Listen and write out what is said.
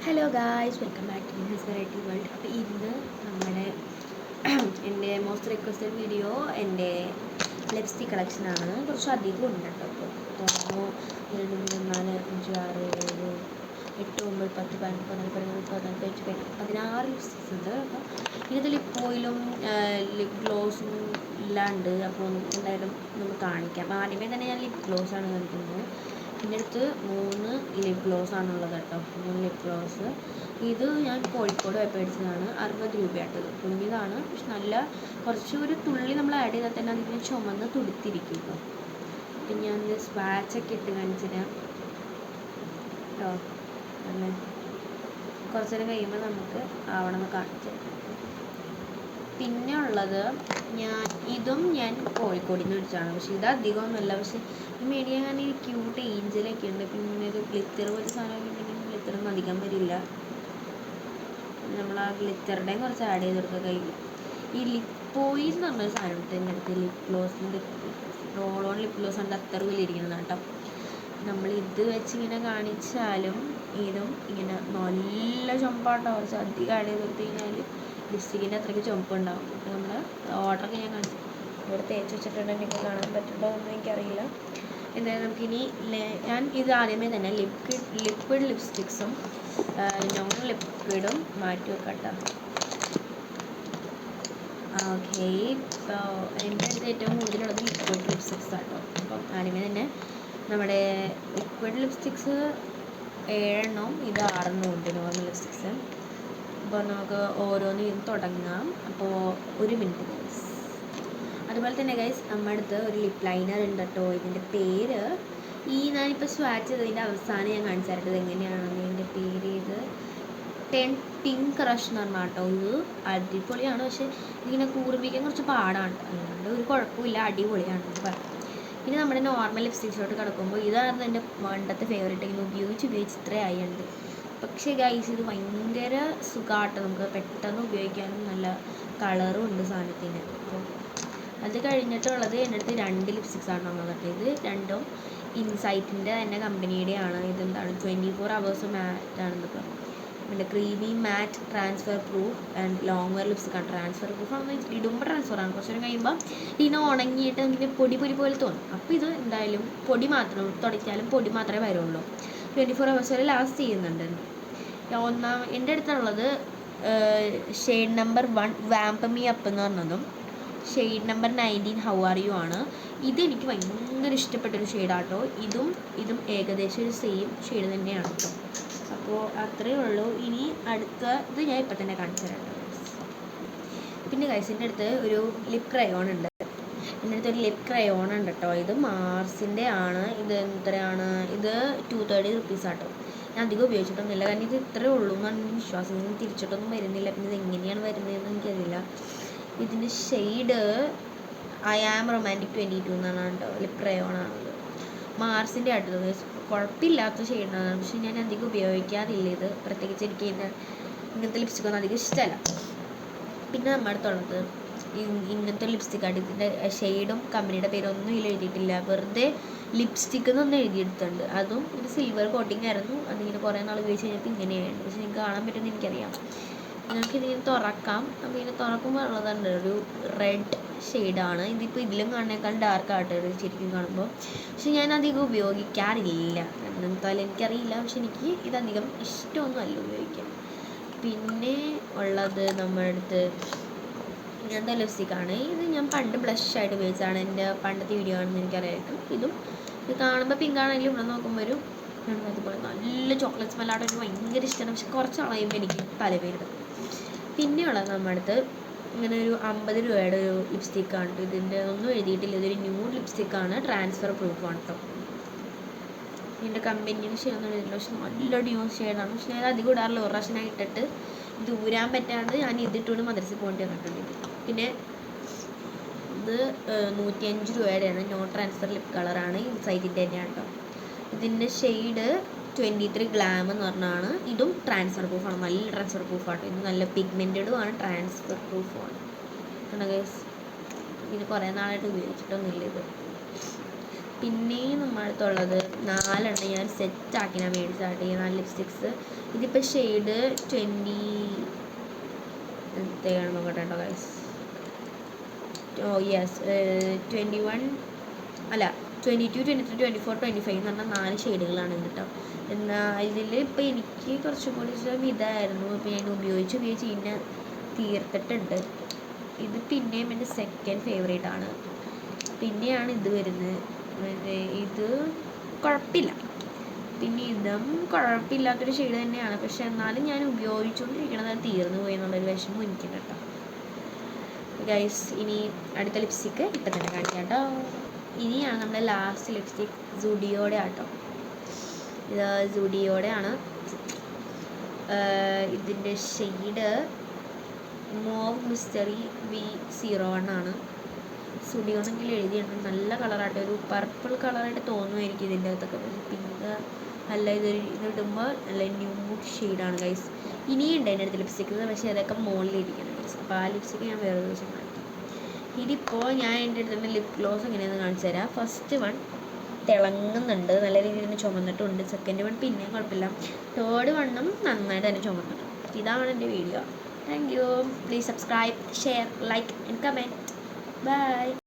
Hello guys, welcome back to his variety world. അപ്പോൾ ഇന്ന് നമ്മുടെ എൻ്റെ മോസ്റ്റ് റിക്വസ്റ്റഡ് വീഡിയോ എൻ്റെ ലിപ്സ്റ്റിക് കളക്ഷനാണ്. കുറച്ച് അധികം ഉണ്ട് കേട്ടോ. അപ്പോൾ 1 2 3 4 5 6 7 8 9 10 11 12 13 14 15 16 ലിപ്സ്റ്റിക്സ് ഉണ്ട്. അപ്പോൾ ഇതിൽ ലിപ്പ് ഓയിലും ലിപ് ഗ്ലോസും എല്ലാം ഉണ്ട്. അപ്പോൾ എന്തായാലും നമുക്ക് കാണിക്കാം. അപ്പോൾ ആദ്യമേ തന്നെ ഞാൻ ലിപ് ഗ്ലോസാണ് കാണിക്കുന്നത്. എൻ്റെ അടുത്ത് 3 ലിപ് ഗ്ലോസ് ആണുള്ളത് കേട്ടോ. 3 ലിപ് ഗ്ലോസ്. ഇത് ഞാൻ കോഴിക്കോട് പോയി മേടിച്ചതാണ്. 60 രൂപയായിട്ടത്. കുഞ്ഞിതാണ്, പക്ഷെ നല്ല കുറച്ച് ഒരു തുള്ളി നമ്മൾ ആഡ് ചെയ്താൽ തന്നെ അതിങ്ങനെ ചുമന്ന് തുടുത്തിരിക്കും കേട്ടോ. പിന്നെ ഞാൻ സ്വാച്ചൊക്കെ ഇട്ട് കാണിച്ചു തരാം കേട്ടോ. അല്ലേ, കുറച്ച് നേരം കഴിയുമ്പോൾ നമുക്ക് ആവണമെന്ന് കാണിച്ചു തരാം. പിന്നെ ഉള്ളത് ഞാൻ കോഴിക്കോടിൽ നിന്ന് മേടിച്ചതാണ്. പക്ഷേ ഇത് അധികമൊന്നുമല്ല. പക്ഷേ ഈ മേടിക്കാൻ കാരണം ഈ ക്യൂട്ട് ഏഞ്ചലൊക്കെ ഉണ്ട്. പിന്നെ ഒരു ഗ്ലിറ്റർ പോലത്തെ സാധനമൊക്കെ ഉണ്ടെങ്കിൽ ഗ്ലിറ്ററൊന്നും അധികം വരില്ല. നമ്മൾ ആ ഗ്ലിറ്ററുടെയും കുറച്ച് ആഡ് ചെയ്ത് കൊടുക്കുക കയ്യിൽ. ഈ ലിപ്പ് ഓയിൽ എന്ന് പറഞ്ഞൊരു സാധനം ഉണ്ട് എൻ്റെ അടുത്ത്. ലിപ്പ് ഗ്ലോസിൻ്റെ റോൾ ഓൺ ലിപ്പ് ഗ്ലോസ് ഉണ്ട്. അത്ര വലിയിരിക്കുന്നതാണ് കേട്ടോ. നമ്മൾ ഇത് വെച്ച് ഇങ്ങനെ കാണിച്ചാലും ഇതും ഇങ്ങനെ നല്ല ചുമപ്പാട്ടോ. കുറച്ച് അധികം ആഡ് ചെയ്ത് കൊടുത്ത് കഴിഞ്ഞാൽ ലിപ്സ്റ്റിക്കിൻ്റെ അത്രയ്ക്ക് ചുമപ്പുണ്ടാവും. അപ്പോൾ നമ്മൾ ഓർഡറൊക്കെ ഞാൻ കാണിച്ചു ഇവിടെ തേച്ച് വെച്ചിട്ടുണ്ട്. എനിക്ക് കാണാൻ പറ്റുന്നുണ്ടോ എന്ന് എനിക്കറിയില്ല. എന്തായാലും നമുക്കിനി ഞാൻ ഇത് ആദ്യമേ തന്നെ ലിക്വിഡ് ലിപ്സ്റ്റിക്സും നോൺ ലിക്വിഡും മാറ്റി വെക്കട്ടോ. ഓക്കെ, ഇപ്പോൾ എൻ്റെ അടുത്ത് ഏറ്റവും കൂടുതലുള്ളത് ലിക്വിഡ് ലിപ്സ്റ്റിക്സ് ആട്ടോ. അപ്പം ആദ്യമേ തന്നെ നമ്മുടെ ലിക്വിഡ് ലിപ്സ്റ്റിക്സ് 7 ഇത് 6 ഉണ്ട് നോർമൽ ലിപ്സ്റ്റിക്സ്. അപ്പോൾ നമുക്ക് ഓരോന്നും ഇത് തുടങ്ങാം. അപ്പോൾ 1 മിനിറ്റ് ഗൈസ്. അതുപോലെ തന്നെ ഗൈസ്, നമ്മുടെ അടുത്ത് ഒരു ലിപ്പ് ലൈനർ ഉണ്ട് കേട്ടോ. ഇതിൻ്റെ പേര് ഞാനിപ്പോൾ സ്വാച്ച് ചെയ്തതിൻ്റെ അവസാനം ഞാൻ കാണിച്ചു തരട്ടത് എങ്ങനെയാണെന്ന്. ഇതിൻ്റെ പേര് ഇത് പിങ്ക് ക്രഷ് എന്ന് പറഞ്ഞാൽ കേട്ടോ. ഇത് അടിപൊളിയാണ്, പക്ഷേ ഇതിങ്ങനെ കൂർപ്പിക്കാൻ കുറച്ച് പാടാണ്. അതുകൊണ്ട് ഒരു കുഴപ്പമില്ല, അടിപൊളിയാണെന്ന് പറയാം. ഇനി നമ്മുടെ നോർമൽ ലിപ്സ്റ്റിക്സിലോട്ട് കിടക്കുമ്പോൾ ഇതായിരുന്നു എൻ്റെ പണ്ടത്തെ ഫേവറേറ്റ്. ഇങ്ങനെ ഉപയോഗിച്ച് ഇത്രയായുണ്ട്. പക്ഷേ ഗൈസ്, ഇത് ഭയങ്കര സുഖമായിട്ട് നമുക്ക് പെട്ടെന്ന് ഉപയോഗിക്കാനും നല്ല കളറും ഉണ്ട് സാധനത്തിന്. അപ്പോൾ അത് കഴിഞ്ഞിട്ടുള്ളത് എൻ്റെ അടുത്ത് 2 ലിപ്സ്റ്റിക്സ് ആണ് ഉള്ളത്. ഇത് രണ്ടും ഇൻസൈറ്റിൻ്റെ തന്നെ കമ്പനിയുടെയാണ്. ഇതെന്താണ് 24 hours മാറ്റാണെന്ന് പറഞ്ഞു. പിന്നെ creamy matte transfer proof and long wear ലിപ്സ്റ്റിക്കാണ്. ട്രാൻസ്ഫർ പ്രൂഫ് ആണെന്ന് വെച്ചാൽ ഇടുമ്പോൾ ട്രാൻസ്ഫറാണ്. കുറച്ച് നേരം കഴിയുമ്പോൾ ഇതിനെ ഉണങ്ങിയിട്ട് ഇങ്ങനെ പൊടി പോലെ തോന്നും. അപ്പോൾ ഇത് എന്തായാലും പൊടി മാത്രം തുടച്ചാലും പൊടി മാത്രമേ വരുള്ളൂ. 24 hours വരെ ലാസ്റ്റ് ചെയ്യുന്നുണ്ട്. എൻ്റെ അടുത്തുള്ളത് shade number 1 vamp me up എന്ന് പറഞ്ഞതും shade number 19 how are you ആണ്. ഇതെനിക്ക് ഭയങ്കര ഇഷ്ടപ്പെട്ടൊരു ഷെയ്ഡാട്ടോ. ഇതും ഏകദേശം ഒരു സെയിം ഷെയ്ഡ് തന്നെയാണ് കേട്ടോ. അപ്പോൾ അത്രയേ ഉള്ളൂ. ഇനി അടുത്തത് ഞാൻ ഇപ്പം തന്നെ കാണിച്ചു തരാം കേട്ടോ. പിന്നെ ഗൈസിൻ്റെ അടുത്ത് ഒരു ലിപ് ക്രയോൺ ഉണ്ട്. എൻ്റെ അടുത്തൊരു ലിപ് ക്രയോൺ ഉണ്ട് കേട്ടോ. ഇത് മാർസിൻ്റെ ആണ്. ഇത് എത്രയാണ്? ഇത് 230 rupees ആട്ടോ. ഞാൻ അധികം ഉപയോഗിച്ചിട്ടൊന്നുമില്ല, കാരണം ഇത് ഇത്രയേ ഉള്ളൂ എന്നാണ് വിശ്വാസം. ഇതിന് തിരിച്ചിട്ടൊന്നും വരുന്നില്ല. പിന്നെ ഇത് എങ്ങനെയാണ് വരുന്നതെന്ന് എനിക്കറിയില്ല. ഇതിൻ്റെ ഷെയ്ഡ് ഐ ആം റൊമാൻറ്റിക് 22 എന്നാണ് കേട്ടോ. ലിപ് ക്രയോണാണത്. മാർസിൻ്റെ ആട്ടത്. കുഴപ്പമില്ലാത്ത ഷെയ്ഡാണ്, പക്ഷെ ഞാൻ അധികം ഉപയോഗിക്കാറില്ല ഇത്. പ്രത്യേകിച്ച് എനിക്ക് ഇങ്ങനത്തെ ലിപ്സ്റ്റിക്കൊന്നും അധികം ഇഷ്ടമല്ല. പിന്നെ നമ്മുടെ അടുത്തുള്ളത് ഇങ്ങനത്തെ ലിപ്സ്റ്റിക്കാണ്. ഇതിൻ്റെ ഷെയ്ഡും കമ്പനിയുടെ പേരൊന്നും ഇതിൽ എഴുതിയിട്ടില്ല. വെറുതെ ലിപ്സ്റ്റിക്ക് എന്നൊന്നും എഴുതിയെടുത്തുണ്ട്. അതും ഇത് സിൽവർ കോട്ടിങ് ആയിരുന്നു. അതിങ്ങനെ കുറേ നാൾ ഉപയോഗിച്ച് കഴിഞ്ഞപ്പോൾ ഇങ്ങനെയാണ്. പക്ഷെ നിങ്ങൾക്ക് കാണാൻ പറ്റുമെന്ന് എനിക്കറിയാം. ഞങ്ങൾക്കിതിങ്ങനെ തുറക്കാം. അപ്പോൾ ഇങ്ങനെ തുറക്കുമ്പോൾ ഉള്ളതുണ്ട് ഒരു റെഡ് ഷെയ്ഡാണ്. ഇതിപ്പോൾ ഇതിലും കാണുന്നേക്കാൾ ഡാർക്കായിട്ട് ശരിക്കും കാണുമ്പോൾ. പക്ഷെ ഞാൻ അധികം ഉപയോഗിക്കാറില്ല. എന്തായാലും എനിക്കറിയില്ല. പക്ഷെ എനിക്ക് ഇതധികം ഇഷ്ടമൊന്നും അല്ല ഉപയോഗിക്കാൻ. പിന്നെ ഉള്ളത് നമ്മുടെ അടുത്ത് ഇങ്ങനത്തെ ലിപ്സ്റ്റിക്കാണ്. ഇത് ഞാൻ പണ്ട് ബ്ലഷായിട്ട് ഉപയോഗിച്ചതാണ്. എൻ്റെ പണ്ടത്തെ വീഡിയോ ആണെന്ന് എനിക്കറിയാം. ഇത് കാണുമ്പോൾ പിങ്കാണെങ്കിലും ഇവിടെ നോക്കുമ്പോൾ ഒരു അതുപോലെ നല്ല ചോക്ലേറ്റ് സ്മെല്ലായിട്ട് എനിക്ക് ഭയങ്കര ഇഷ്ടമാണ്. പക്ഷെ കുറച്ച് കളയുമ്പോൾ എനിക്ക് തലവേദന. പിന്നെയുള്ളത് നമ്മുടെ അടുത്ത് ഇങ്ങനെ ഒരു 50 രൂപയുടെ ഒരു ലിപ്സ്റ്റിക്കാണ്. ഇതിൻ്റെ ഒന്നും എഴുതിയിട്ടില്ല. ഇതൊരു ന്യൂഡ് ലിപ്സ്റ്റിക്കാണ്. ട്രാൻസ്ഫർ പ്രൂഫാണ് കേട്ടോ. ഇതിൻ്റെ കമ്പനിയുടെ ഷെയ്ഡൊന്നും എഴുതിയില്ല, പക്ഷെ നല്ല ന്യൂസ് ഷെയ്ഡാണ്. പക്ഷെ ഞാൻ അധികം ഇടാറില്ല. ഒരു പ്രാവശ്യം ഞാൻ ഇട്ടിട്ട് ദൂരാൻ പറ്റാണ്ട് ഞാൻ ഇതിട്ടുകൊണ്ട് മദ്രസയിൽ പോകേണ്ടി വന്നിട്ടുണ്ട്. പിന്നെ ഇത് 105 രൂപയുടെയാണ്. നോ ട്രാൻസ്ഫർ ലിപ് കളറാണ്. ഇൻസൈറ്റിൻ്റെ തന്നെയാണ് കേട്ടോ. ഇതിൻ്റെ ഷെയ്ഡ് 23 ഗ്ലാം എന്ന് പറഞ്ഞാണ്. ഇതും ട്രാൻസ്ഫർ പ്രൂഫാണ്. നല്ല ട്രാൻസ്ഫർ പ്രൂഫാണ്. ഇത് നല്ല പിഗ്മെൻറ്റഡും ആണ്, ട്രാൻസ്ഫർ പ്രൂഫുമാണ്. ആണ് ഗൈസ്. ഇത് കുറേ നാളായിട്ട് ഉപയോഗിച്ചിട്ടൊന്നുമില്ല ഇത്. പിന്നെയും നമ്മുടെ അടുത്തുള്ളത് 4 എണ്ണം ഞാൻ സെറ്റാക്കി ഞാൻ മേടിച്ചാട്ടെ ഈ 4 ലിപ്സ്റ്റിക്സ്. ഇതിപ്പോൾ ഷെയ്ഡ് 20 എന്താണ് നോക്കട്ടെ കേട്ടോ ഗൈസ്. യെസ് 21 അല്ല 22, 23, 24, 25 എന്ന് പറഞ്ഞാൽ 4 ഷെയ്ഡുകളാണ് കേട്ടോ. എന്നാൽ ഇതിൽ ഇപ്പോൾ എനിക്ക് കുറച്ചും കൂടി ഇഷ്ടം ഇതായിരുന്നു. ഇപ്പോൾ ഞാൻ ഉപയോഗിച്ച് പിന്നെ തീർത്തിട്ടുണ്ട്. ഇത് പിന്നെയും എൻ്റെ സെക്കൻഡ് ഫേവറേറ്റ് ആണ്. പിന്നെയാണ് ഇത് വരുന്നത്. ഇത് കുഴപ്പമില്ല. പിന്നെ ഇതും കുഴപ്പമില്ലാത്തൊരു ഷെയ്ഡ് തന്നെയാണ്. പക്ഷെ എന്നാലും ഞാൻ ഉപയോഗിച്ചുകൊണ്ടിരിക്കണത് അത് തീർന്നു പോയി എന്നുള്ളൊരു വിഷമം എനിക്കുണ്ട് കേട്ടോ ഗൈസ്. ഇനി അടുത്ത ലിപ്സ്റ്റിക്ക് ഇപ്പം തന്നെ കാണിക്കാം കേട്ടോ. ഇനിയാണ് നമ്മുടെ ലാസ്റ്റ് ലിപ്സ്റ്റിക്ക് സുഡിയോടെ ആട്ടോ. ഇത് സുഡിയോടെ ആണ്. ഇതിൻ്റെ ഷെയ്ഡ് മോവ് മിസ്റ്ററി V01 ആണ്. സുഡിയോ എന്നെങ്കിലും എഴുതിയാണ്. നല്ല കളറായിട്ട് ഒരു പർപ്പിൾ കളറായിട്ട് തോന്നുമായിരിക്കും ഇതിൻ്റെ അകത്തൊക്കെ. പിങ്ക് അല്ല, ഇതിടുമ്പോൾ നല്ല ന്യൂഡ് ഷെയ്ഡാണ് ഗൈസ്. ഇനിയുണ്ട് എൻ്റെ അടുത്ത് ലിപ്സ്റ്റിക്ക്, പക്ഷേ അതൊക്കെ മുകളിലിരിക്കണം ഗൈസ്. അപ്പോൾ ആ ലിപ്സ്റ്റിക്ക് ഞാൻ വേറെ ദിവസം കാണിക്കും. ഇതിപ്പോൾ ഞാൻ എൻ്റെ അടുത്തുള്ള ലിപ് ഗ്ലോസ് എങ്ങനെയാണെന്ന് കാണിച്ചു തരാം. ഫസ്റ്റ് വൺ തിളങ്ങുന്നുണ്ട്, നല്ല രീതിയിൽ തന്നെ ചുമന്നിട്ടുണ്ട്. സെക്കൻഡ് വൺ പിന്നെയും കുഴപ്പമില്ല. തേർഡ് വണ്ണും നന്നായിട്ട് തന്നെ ചുമന്നിട്ടുണ്ട്. ഇതാണ് എൻ്റെ video. Thank you. Please subscribe, share, like and comment. By.